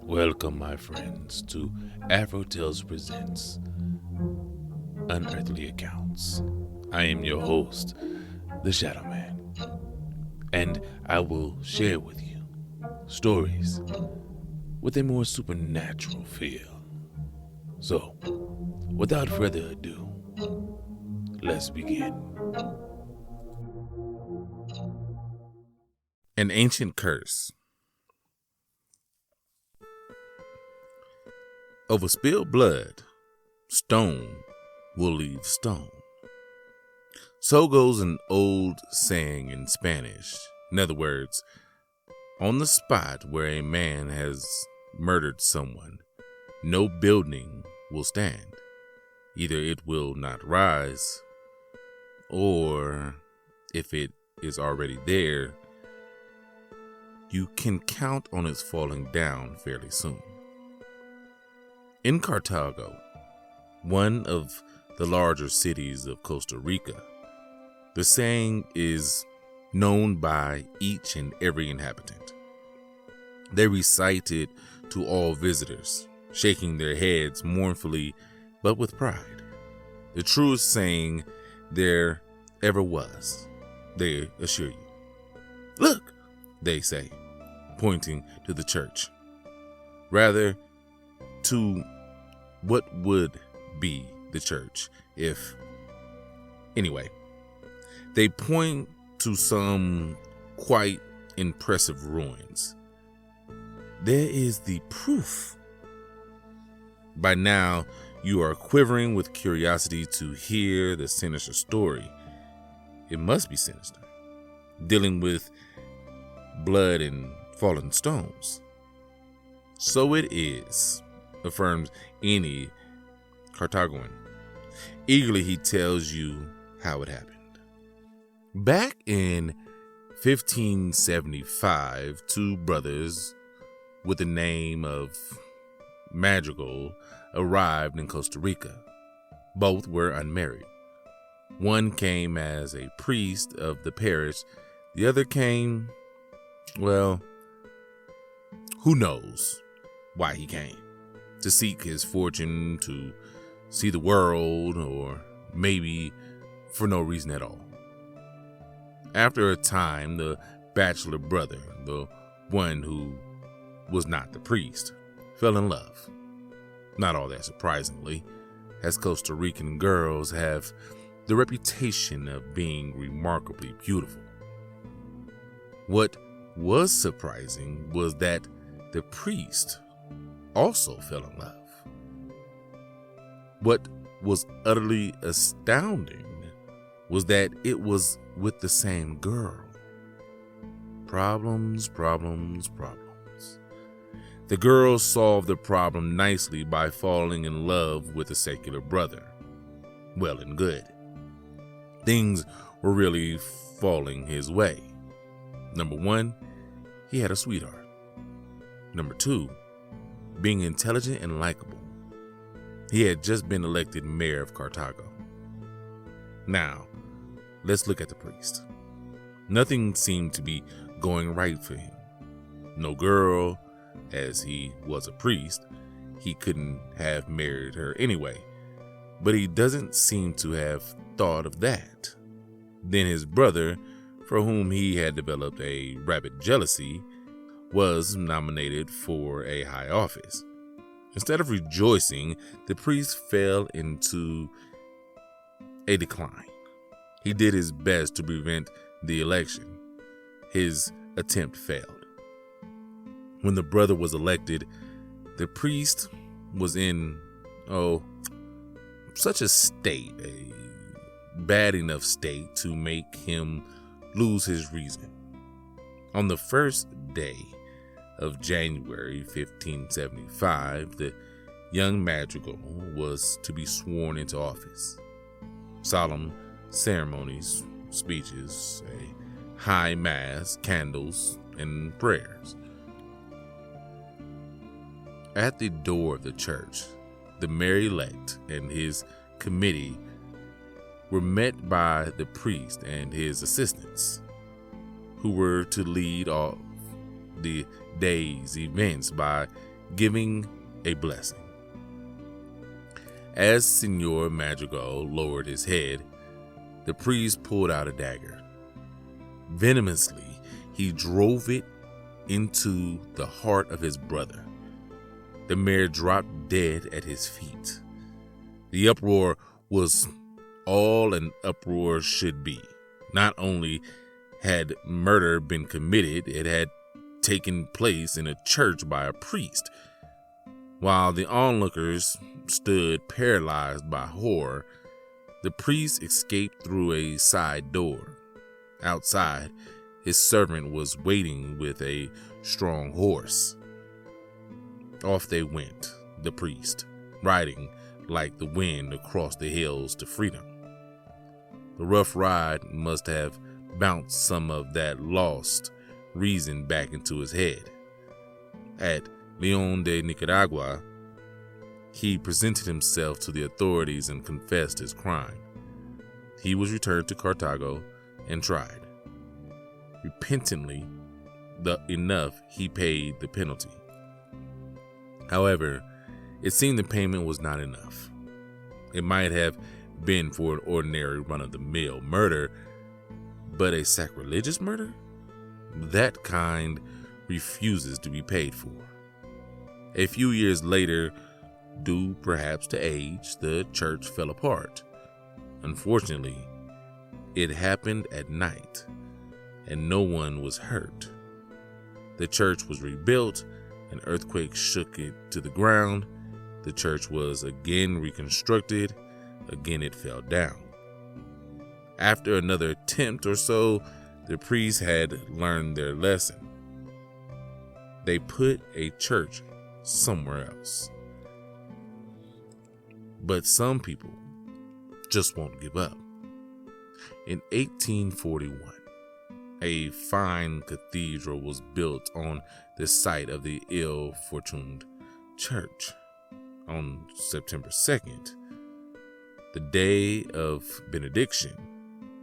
Welcome, my friends, to Afro Tales presents Unearthly Accounts. I am your host, the Shadow Man, and I will share with you stories with a more supernatural feel. So, without further ado, let's begin. An ancient curse. Over spilled blood, stone will leave stone. So goes an old saying in Spanish. In other words, on the spot where a man has murdered someone, no building will stand. Either it will not rise, or if it is already there, you can count on its falling down fairly soon. In Cartago, one of the larger cities of Costa Rica, the saying is known by each and every inhabitant. They recite it to all visitors, shaking their heads mournfully but with pride. The truest saying there ever was, they assure you. Look, they say, pointing to the church. Rather, to what would be the church if... Anyway, they point to some quite impressive ruins. There is the proof. By now, you are quivering with curiosity to hear the sinister story. It must be sinister, dealing with blood and fallen stones. So it is, affirms any Cartagoan. Eagerly he tells you how it happened. Back in 1575, two brothers with the name of Madrigal arrived in Costa Rica. Both were unmarried. One came as a priest of the parish. The other came, well, who knows why he came. To seek his fortune, to see the world, or maybe for no reason at all. After a time, the bachelor brother, the one who was not the priest, fell in love. Not all that surprisingly, as Costa Rican girls have the reputation of being remarkably beautiful. What was surprising was that the priest also fell in love. What was utterly astounding was that it was with the same girl. Problems. The girl solved the problem nicely by falling in love with a secular brother. Well and good. Things were really falling his way. Number one, he had a sweetheart. Number two, being intelligent and likable. He had just been elected mayor of Cartago. Now, let's look at the priest. Nothing seemed to be going right for him. No girl, as he was a priest. He couldn't have married her anyway. But he doesn't seem to have thought of that. Then his brother, for whom he had developed a rabid jealousy, was nominated for a high office. Instead of rejoicing, the priest fell into a decline. He did his best to prevent the election. His attempt failed. When the brother was elected, the priest was in, such a state, a bad enough state to make him lose his reason. On the first day of January 1575, the young Madrigal was to be sworn into office. Solemn ceremonies, speeches, a high mass, candles, and prayers. At the door of the church, the mayor-elect and his committee were met by the priest and his assistants. who were to lead off the day's events by giving a blessing. As Senor Madrigal lowered his head, the priest pulled out a dagger. Venomously, he drove it into the heart of his brother. The mayor dropped dead at his feet. The uproar was all an uproar should be. Not only had murder been committed, it had taken place in a church by a priest. While the onlookers stood paralyzed by horror, the priest escaped through a side door. Outside, his servant was waiting with a strong horse. Off they went, the priest, riding like the wind across the hills to freedom. The rough ride must have bounced some of that lost reason back into his head. At Leon de Nicaragua, he presented himself to the authorities and confessed his crime. He was returned to Cartago and tried. Repentantly enough, he paid the penalty. However, it seemed the payment was not enough. It might have been for an ordinary run-of-the-mill murder, but a sacrilegious murder? That kind refuses to be paid for. A few years later, due perhaps to age, the church fell apart. Unfortunately, it happened at night, and no one was hurt. The church was rebuilt, an earthquake shook it to the ground. The church was again reconstructed. Again, it fell down. After another attempt or so, the priests had learned their lesson. They put a church somewhere else. But some people just won't give up. In 1841, a fine cathedral was built on the site of the ill-fortuned church. On September 2nd, the day of benediction,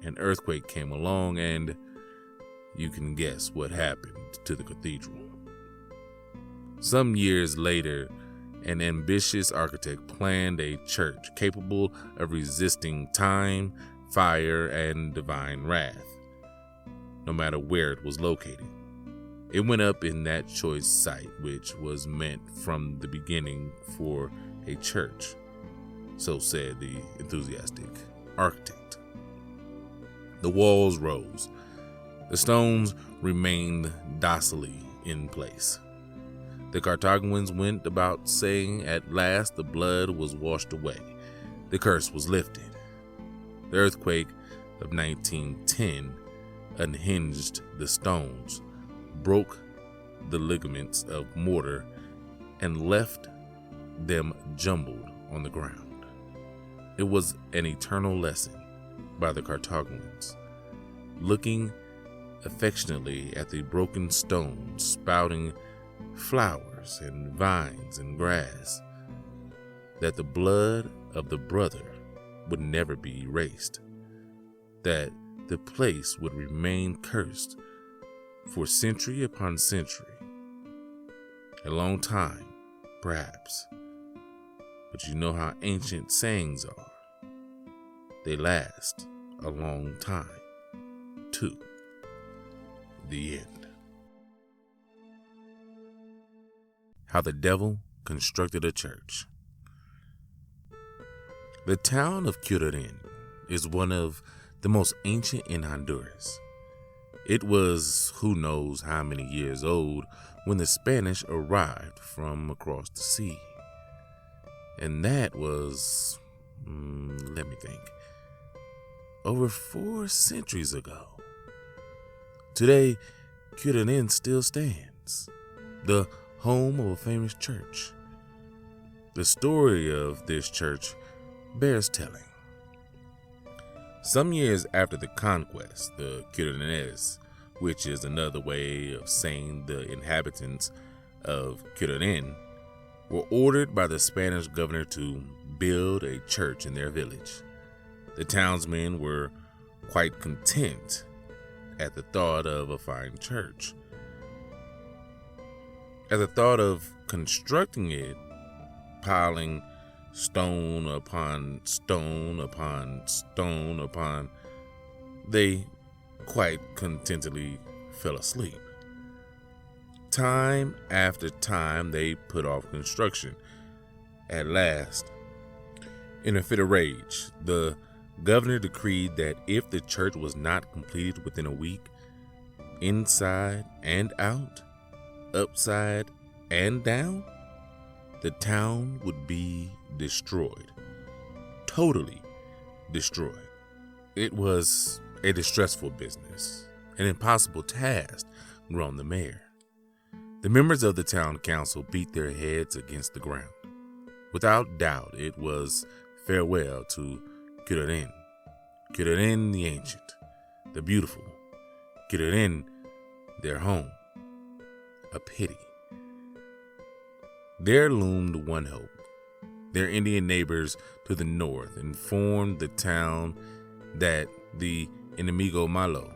an earthquake came along, and you can guess what happened to the cathedral. Some years later, an ambitious architect planned a church capable of resisting time, fire, and divine wrath, no matter where it was located. It went up in that choice site, which was meant from the beginning for a church, so said the enthusiastic architect. The walls rose. The stones remained docilely in place. The Cartagoans went about saying at last the blood was washed away. The curse was lifted. The earthquake of 1910 unhinged the stones, broke the ligaments of mortar, and left them jumbled on the ground. It was an eternal lesson by the Cartagoans, looking affectionately at the broken stones, spouting flowers and vines and grass, that the blood of the brother would never be erased, that the place would remain cursed for century upon century, a long time, perhaps, but you know how ancient sayings are. They last a long time, too. The end. How the devil constructed a church. The town of Curaren is one of the most ancient in Honduras. It was who knows how many years old when the Spanish arrived from across the sea. And that was, let me think, over 4 centuries ago. Today, Curaren still stands, the home of a famous church. The story of this church bears telling. Some years after the conquest, the Curarenses, which is another way of saying the inhabitants of Curaren, were ordered by the Spanish governor to build a church in their village. The townsmen were quite content at the thought of a fine church. At the thought of constructing it, piling stone upon stone upon stone upon, they quite contentedly fell asleep. Time after time they put off construction. At last, in a fit of rage, the governor decreed that if the church was not completed within a week, inside and out, upside and down, the town would be destroyed. Totally destroyed. It was a distressful business, an impossible task, groaned the mayor. The members of the town council beat their heads against the ground. Without doubt, it was farewell to Curaren, Curaren the ancient, the beautiful, Curaren, their home. A pity. There loomed one hope. Their Indian neighbors to the north informed the town that the enemigo malo,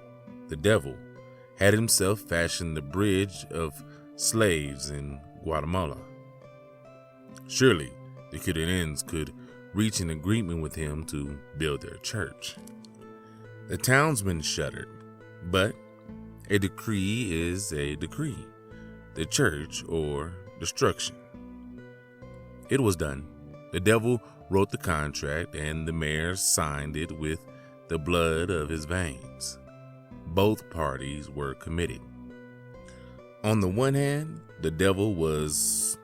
the devil, had himself fashioned the bridge of slaves in Guatemala. Surely the Curarens could reach an agreement with him to build their church. The townsmen shuddered, but a decree is a decree. The church or destruction. It was done. The devil wrote the contract and the mayor signed it with the blood of his veins. Both parties were committed. On the one hand, the devil was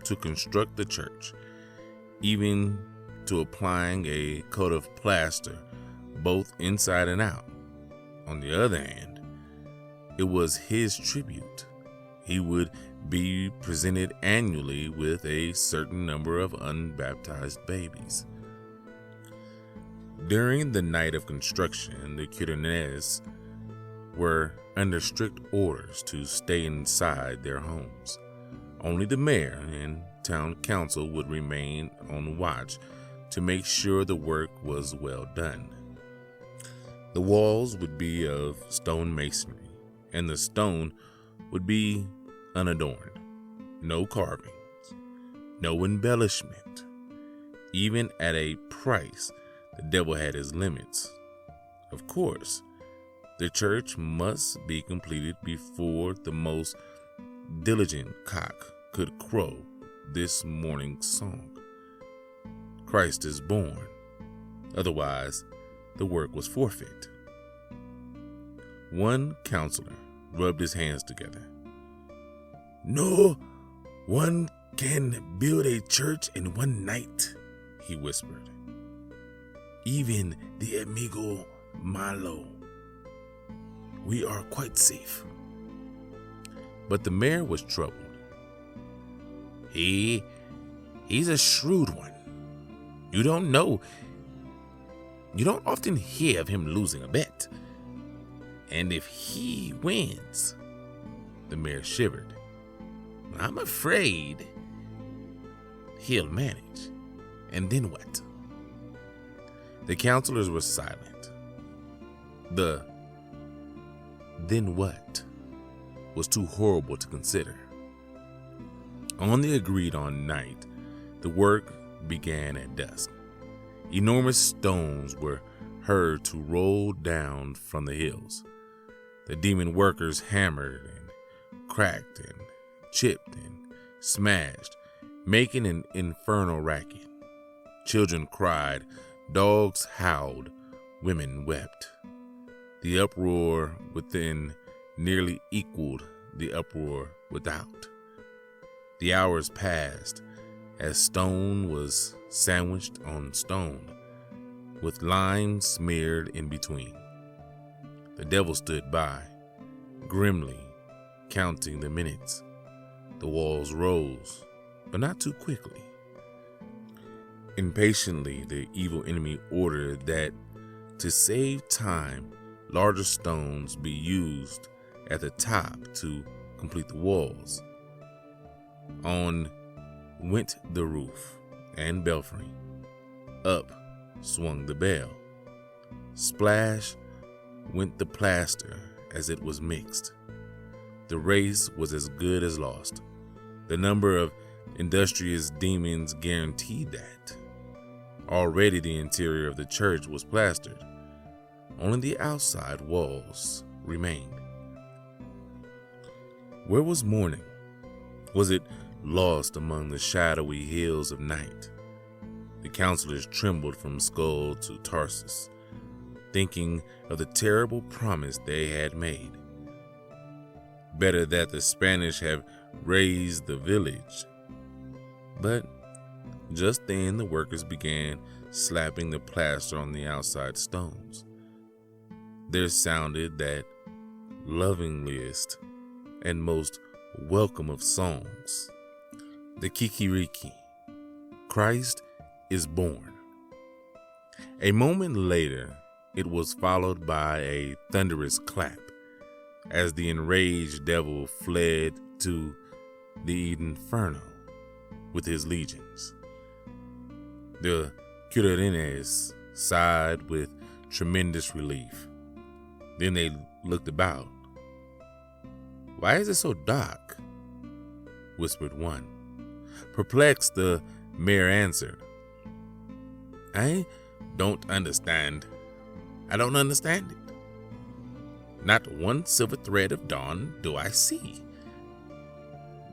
to construct the church, even to applying a coat of plaster, both inside and out. On the other hand, it was his tribute. He would be presented annually with a certain number of unbaptized babies. During the night of construction, the Curanes were under strict orders to stay inside their homes. Only the mayor and town council would remain on watch to make sure the work was well done. The walls would be of stone masonry, and the stone would be unadorned. No carvings, no embellishment. Even at a price, the devil had his limits. Of course, the church must be completed before the most diligent cock could crow this morning's song. Christ is born. Otherwise, the work was forfeit. One counselor rubbed his hands together. No one can build a church in one night, he whispered. Even the amigo malo. We are quite safe. But the mayor was troubled. He's a shrewd one. You don't often hear of him losing a bet. And if he wins, the mayor shivered. I'm afraid he'll manage. And then what? The counselors were silent. The then what was too horrible to consider. On the agreed-on night, the work began at dusk. Enormous stones were heard to roll down from the hills. The demon workers hammered and cracked and chipped and smashed, making an infernal racket. Children cried, dogs howled, women wept. The uproar within nearly equaled the uproar without. The hours passed as stone was sandwiched on stone, with lime smeared in between. The devil stood by, grimly counting the minutes. The walls rose, but not too quickly. Impatiently, the evil enemy ordered that, to save time, larger stones be used at the top to complete the walls. On went the roof and belfry. Up swung the bell. Splash went the plaster as it was mixed. The race was as good as lost. The number of industrious demons guaranteed that. Already the interior of the church was plastered. Only the outside walls remained. Where was morning? Was it lost among the shadowy hills of night? The counselors trembled from skull to Tarsus, thinking of the terrible promise they had made. Better that the Spanish have razed the village. But just then the workers began slapping the plaster on the outside stones. There sounded that lovingest and most welcome of songs, the Kikiriki. Christ is born. A moment later, it was followed by a thunderous clap as the enraged devil fled to the Inferno with his legions. The Curarenes sighed with tremendous relief. Then they looked about. "Why is it so dark?" whispered one. Perplexed, the mayor answered, "I don't understand. I don't understand it. Not one silver thread of dawn do I see.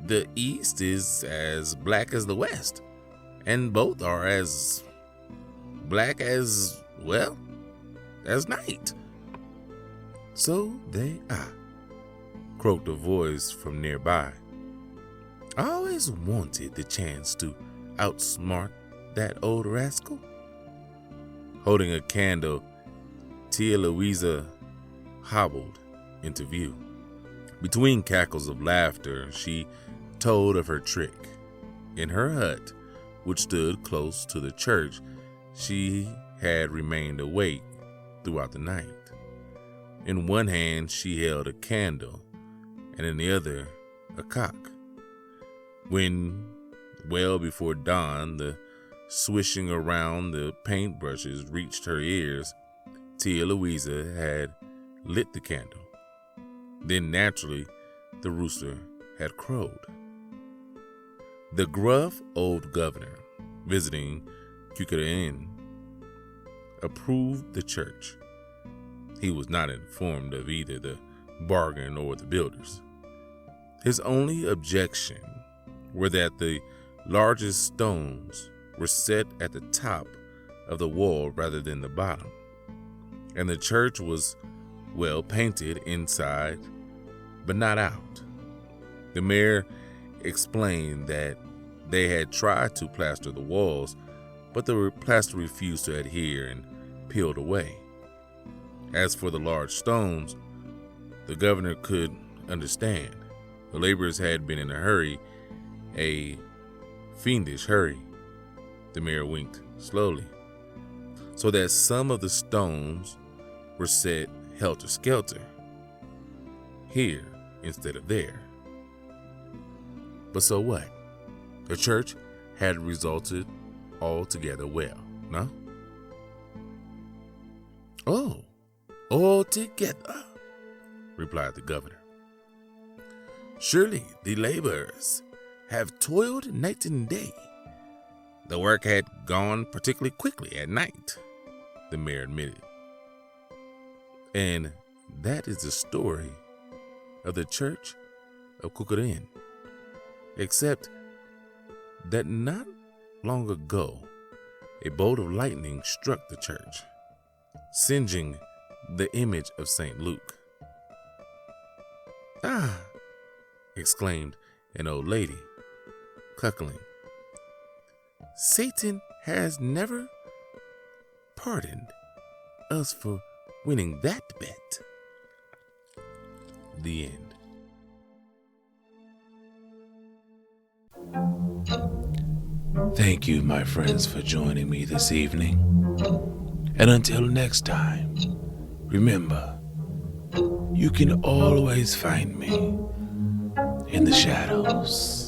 The east is as black as the west, and both are as black as, well, as night." "So they are," croaked a voice from nearby. "I always wanted the chance to outsmart that old rascal." Holding a candle, Tia Louisa hobbled into view. Between cackles of laughter, she told of her trick. In her hut, which stood close to the church, she had remained awake throughout the night. In one hand, she held a candle, and in the other, a cock. When, well before dawn, the swishing around the paintbrushes reached her ears, Tia Louisa had lit the candle. Then, naturally, the rooster had crowed. The gruff old governor, visiting Curaren, approved the church. He was not informed of either the bargain or the builders. His only objection were that the largest stones were set at the top of the wall rather than the bottom, and the church was well painted inside, but not out. The mayor explained that they had tried to plaster the walls, but the plaster refused to adhere and peeled away. As for the large stones, the governor could understand. The laborers had been in a hurry, a fiendish hurry. The mayor winked slowly, so that some of the stones were set helter-skelter, here instead of there. But so what? The church had resulted altogether well, no? "Oh, altogether," replied the governor. "Surely the laborers have toiled night and day. The work had gone particularly quickly at night," the mayor admitted. And that is the story of the Church of Curaren, except that not long ago, a bolt of lightning struck the church, singeing the image of St. Luke. "Ah!" exclaimed an old lady, chuckling. "Satan has never pardoned us for winning that bet." The end. Thank you, my friends, for joining me this evening. And until next time, remember, you can always find me in the shadows.